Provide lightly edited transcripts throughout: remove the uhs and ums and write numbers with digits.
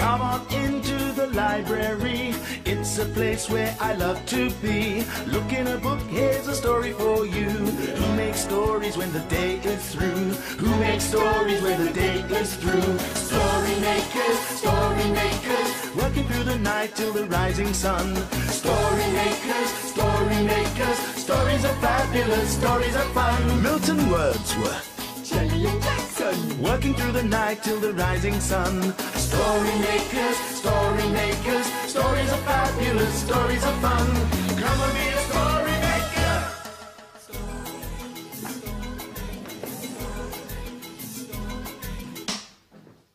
Come on into the library. It's a place where I love to be. Look in a book, here's a story for you. Who makes stories when the day is through? Who makes stories when the day is through? Story makers, working through the night till the rising sun. Story makers, stories are fabulous, stories are fun. Milton Wordsworth, Shelley and Jackson, working through the night till the rising sun. Story makers, stories are fabulous, stories are fun. Come and be a story maker.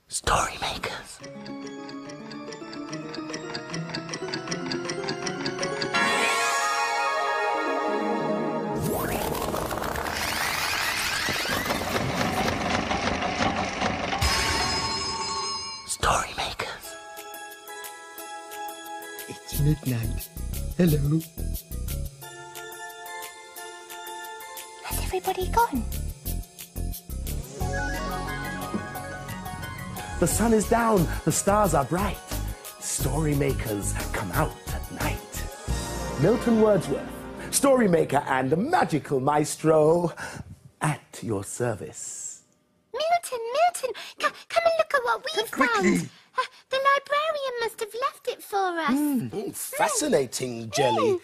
Story makers. Story makers. It's midnight. Hello. Has everybody gone? The sun is down, the stars are bright. Story makers come out at night. Milton Wordsworth, story maker and magical maestro, at your service. Milton, come and look at what we quickly. found. The librarian must have left it for us. Fascinating, Jelly.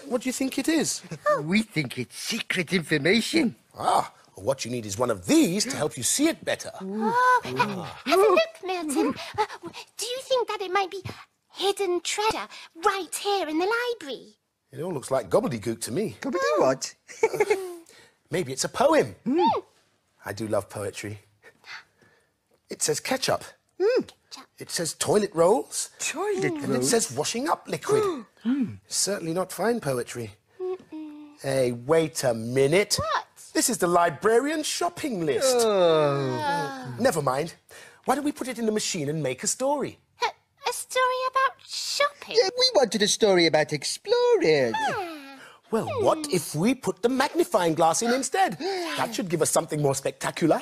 What do you think it is? We think it's secret information. Ah, what you need is one of these to help you see it better. Oh, have a look, Milton. Do you think that it might be hidden treasure right here in the library? It all looks like gobbledygook to me. Gobbledygook what? Maybe it's a poem. I do love poetry. It says ketchup. It says toilet rolls. Toilet And it rolls? says washing up liquid. It's certainly not fine poetry. Hey, wait a minute. What? This is the librarian's shopping list. Never mind. Why don't we put it in the machine and make a story? A story about shopping? Yeah, we wanted a story about explorers. Well, what if we put the magnifying glass in instead? That should give us something more spectacular.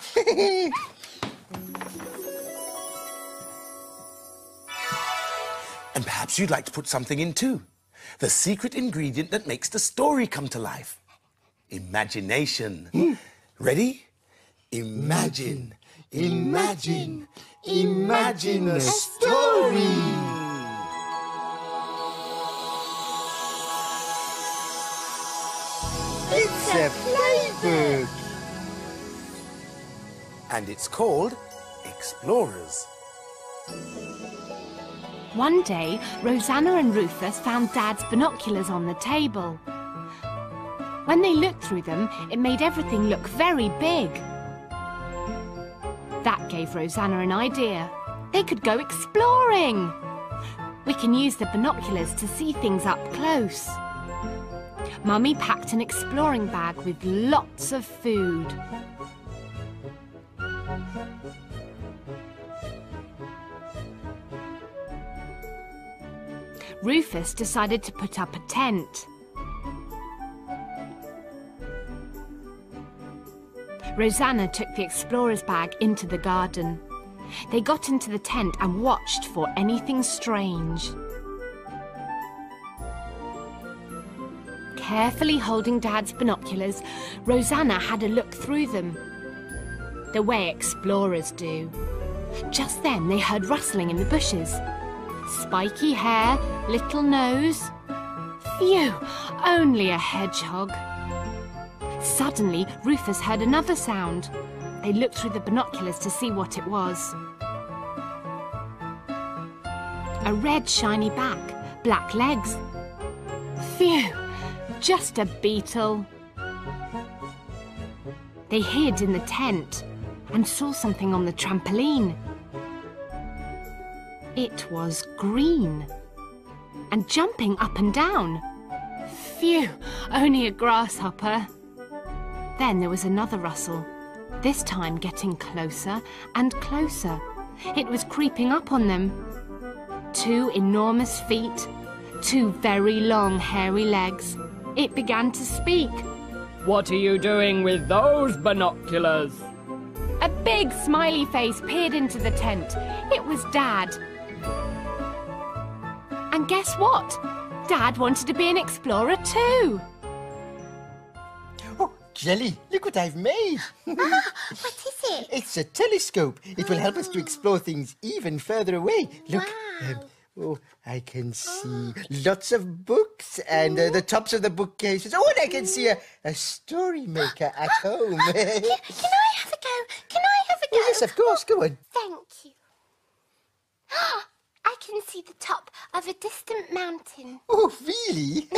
And perhaps you'd like to put something in too. The secret ingredient that makes the story come to life. Imagination. Ready? Imagine a story. It's a playbook. And it's called Explorers. One day, Rosanna and Rufus found Dad's binoculars on the table. When they looked through them, it made everything look very big. That gave Rosanna an idea. They could go exploring. We can use the binoculars to see things up close. Mummy packed an exploring bag with lots of food. Rufus decided to put up a tent. Rosanna took the explorer's bag into the garden. They got into the tent and watched for anything strange. Carefully holding Dad's binoculars, Rosanna had a look through them, the way explorers do. Just then they heard rustling in the bushes. Spiky hair, little nose. Phew, only a hedgehog. Suddenly, Rufus heard another sound. They looked through the binoculars to see what it was. A red shiny back, black legs. Phew, just a beetle. They hid in the tent and saw something on the trampoline. It was green and jumping up and down. Phew, only a grasshopper. Then there was another rustle, this time getting closer and closer. It was creeping up on them. 2 enormous feet, 2 very long hairy legs. It began to speak. What are you doing with those binoculars? A big smiley face peered into the tent. It was Dad. And guess what? Dad wanted to be an explorer too. Oh, Jelly, look what I've made. What is it? It's a telescope. It will help us to explore things even further away. Look. Wow. I can see lots of books and the tops of the bookcases. Oh, and I can see a story maker at home. Can I have a go? Can I have a go? Yes, of course. Go on. Thank you. I can see the top of a distant mountain. Oh, really?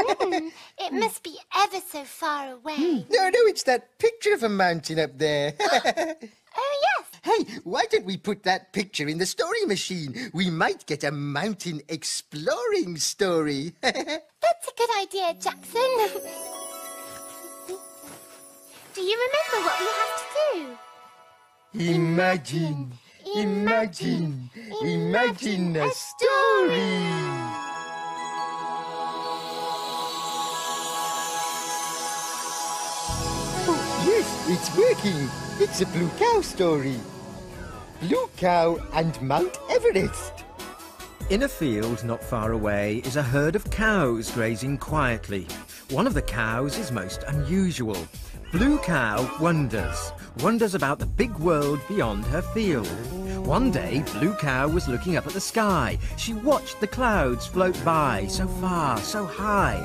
It must be ever so far away. No, it's that picture of a mountain up there. Oh, yes. Hey, why don't we put that picture in the story machine? We might get a mountain exploring story. That's a good idea, Jackson. Do you remember what we have to do? Imagine a story. Oh, yes, it's working. It's a blue cow story. Blue Cow and Mount Everest. In a field not far away is a herd of cows grazing quietly. One of the cows is most unusual. Blue Cow wonders about the big world beyond her field. One day, Blue Cow was looking up at the sky. She watched the clouds float by, so far, so high.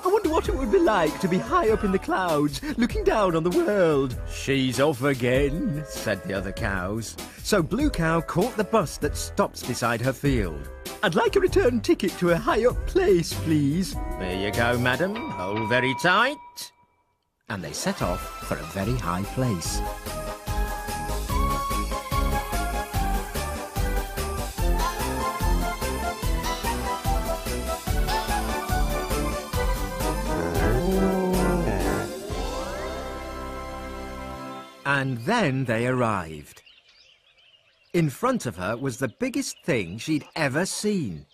I wonder what it would be like to be high up in the clouds, looking down on the world. She's off again, said the other cows. So Blue Cow caught the bus that stops beside her field. I'd like a return ticket to a high-up place, please. There you go, madam. Hold very tight. And they set off for a very high place. And then they arrived. In front of her was the biggest thing she'd ever seen.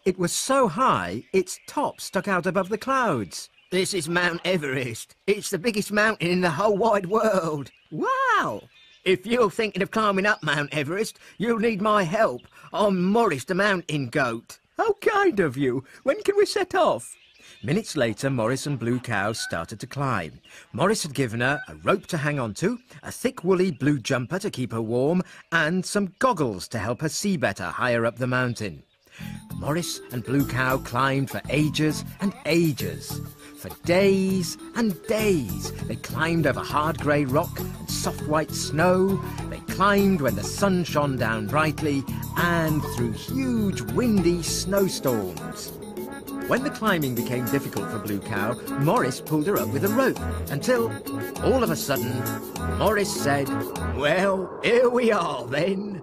It was so high, its top stuck out above the clouds. This is Mount Everest. It's the biggest mountain in the whole wide world. Wow! If you're thinking of climbing up Mount Everest, you'll need my help. I'm Morris the Mountain Goat. How kind of you. When can we set off? Minutes later, Morris and Blue Cow started to climb. Morris had given her a rope to hang on to, a thick woolly blue jumper to keep her warm, and some goggles to help her see better higher up the mountain. Morris and Blue Cow climbed for ages and ages. For days and days, they climbed over hard grey rock and soft white snow. They climbed when the sun shone down brightly and through huge windy snowstorms. When the climbing became difficult for Blue Cow, Morris pulled her up with a rope until, all of a sudden, Morris said, "Well, here we are then."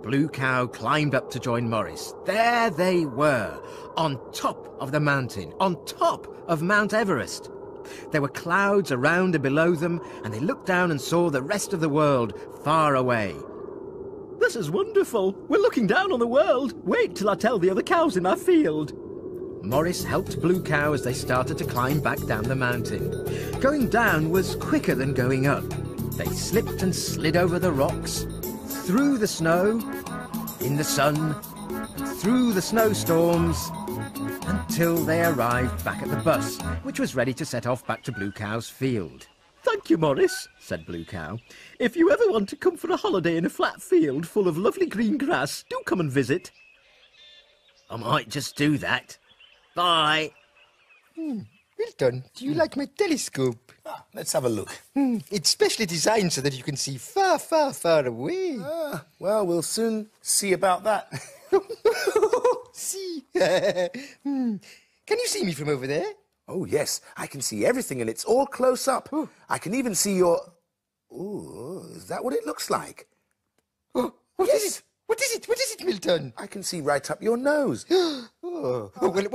Blue Cow climbed up to join Morris. There they were, on top of the mountain, on top of Mount Everest. There were clouds around and below them, and they looked down and saw the rest of the world far away. This is wonderful. We're looking down on the world. Wait till I tell the other cows in our field. Morris helped Blue Cow as they started to climb back down the mountain. Going down was quicker than going up. They slipped and slid over the rocks, through the snow, in the sun, and through the snowstorms, until they arrived back at the bus, which was ready to set off back to Blue Cow's field. Thank you, Morris, said Blue Cow. If you ever want to come for a holiday in a flat field full of lovely green grass, do come and visit. I might just do that. Bye. Milton, do you like my telescope? Let's have a look. It's specially designed so that you can see far, far, far away. Well, we'll soon see about that. See? Can you see me from over there? Oh, yes, I can see everything, and it's all close up. I can even see your... Ooh, is that what it looks like? What is it? What is it? What is it, Milton? I can see right up your nose. Well,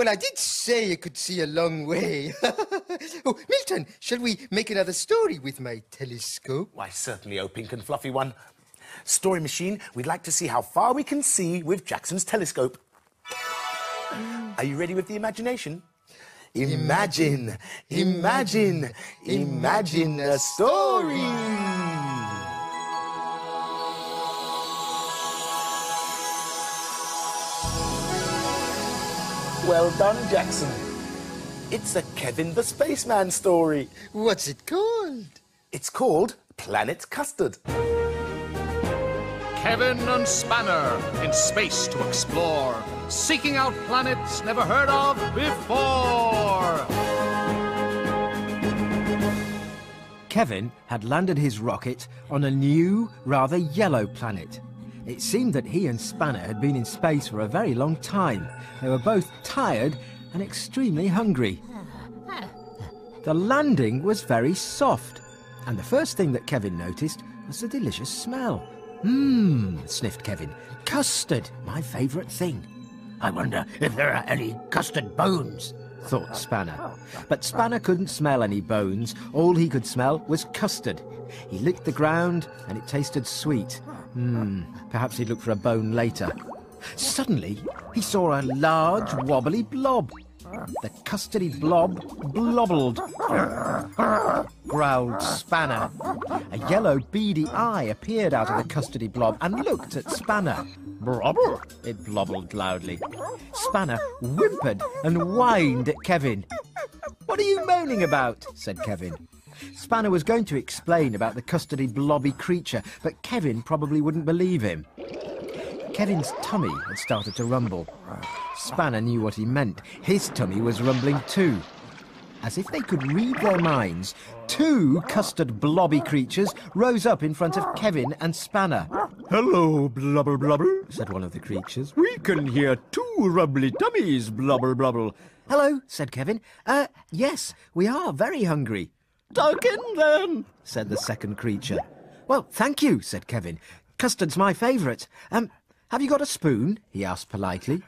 I did say I could see a long way. Milton, shall we make another story with my telescope? Why, certainly, oh pink and fluffy one. Story machine, we'd like to see how far we can see with Jackson's telescope. Are you ready with the imagination? Imagine a story. Well done, Jackson. It's a Kevin the Spaceman story. What's it called? It's called Planet Custard. Kevin and Spanner in space to explore, seeking out planets never heard of before. Kevin had landed his rocket on a new, rather yellow planet. It seemed that he and Spanner had been in space for a very long time. They were both tired and extremely hungry. The landing was very soft, and the first thing that Kevin noticed was the delicious smell. Sniffed Kevin. Custard, my favourite thing. I wonder if there are any custard bones, thought Spanner. But Spanner couldn't smell any bones. All he could smell was custard. He licked the ground and it tasted sweet. Perhaps he'd look for a bone later. Suddenly, he saw a large, wobbly blob. The custardy blob blobbled. Growled Spanner. A yellow, beady eye appeared out of the custardy blob and looked at Spanner. Brobble, it blobbled loudly. Spanner whimpered and whined at Kevin. What are you moaning about? Said Kevin. Spanner was going to explain about the custardy blobby creature, but Kevin probably wouldn't believe him. Kevin's tummy had started to rumble. Spanner knew what he meant. His tummy was rumbling too. As if they could read their minds, two custard blobby creatures rose up in front of Kevin and Spanner. Hello, blubber blubber, said one of the creatures. We can hear two rumbly tummies, blubber blubber. Hello, said Kevin. Yes, we are very hungry. Duck in then, said the second creature. Well, thank you, said Kevin. Custard's my favourite. Have you got a spoon? He asked politely.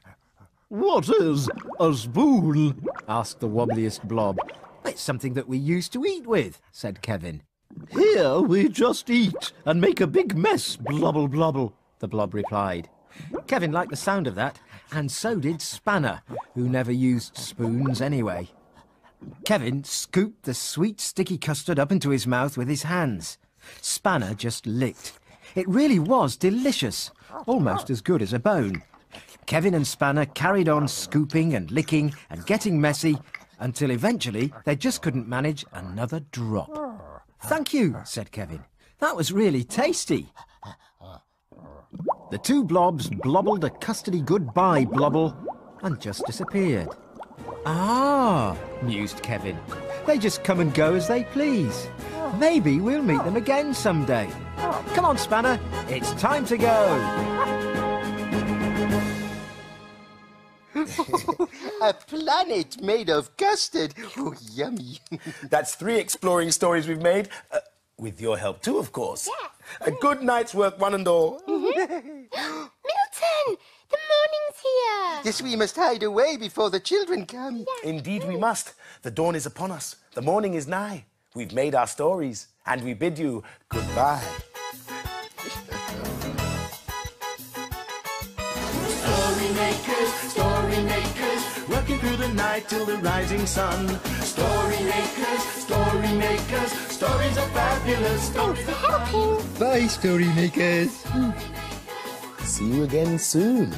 What is a spoon? Asked the wobbliest blob. It's something that we used to eat with, said Kevin. Here we just eat and make a big mess, blubble blubble, the blob replied. Kevin liked the sound of that, and so did Spanner, who never used spoons anyway. Kevin scooped the sweet sticky custard up into his mouth with his hands. Spanner just licked. It really was delicious, almost as good as a bone. Kevin and Spanner carried on scooping and licking and getting messy until eventually they just couldn't manage another drop. Thank you, said Kevin. That was really tasty. The two blobs blobbled a custardy goodbye blobble and just disappeared. Ah, mused Kevin. They just come and go as they please. Maybe we'll meet them again someday. Come on, Spanner, it's time to go. A planet made of custard. Oh, yummy. That's 3 exploring stories we've made. With your help too, of course. Yeah. A good night's work, one and all. Milton! The morning's here! Yes, we must hide away before the children come. Yeah. Indeed we must. The dawn is upon us. The morning is nigh. We've made our stories, and we bid you goodbye. Story makers, working through the night till the rising sun. Story makers, stories are fabulous. Thanks for helping. Bye, story makers. See you again soon.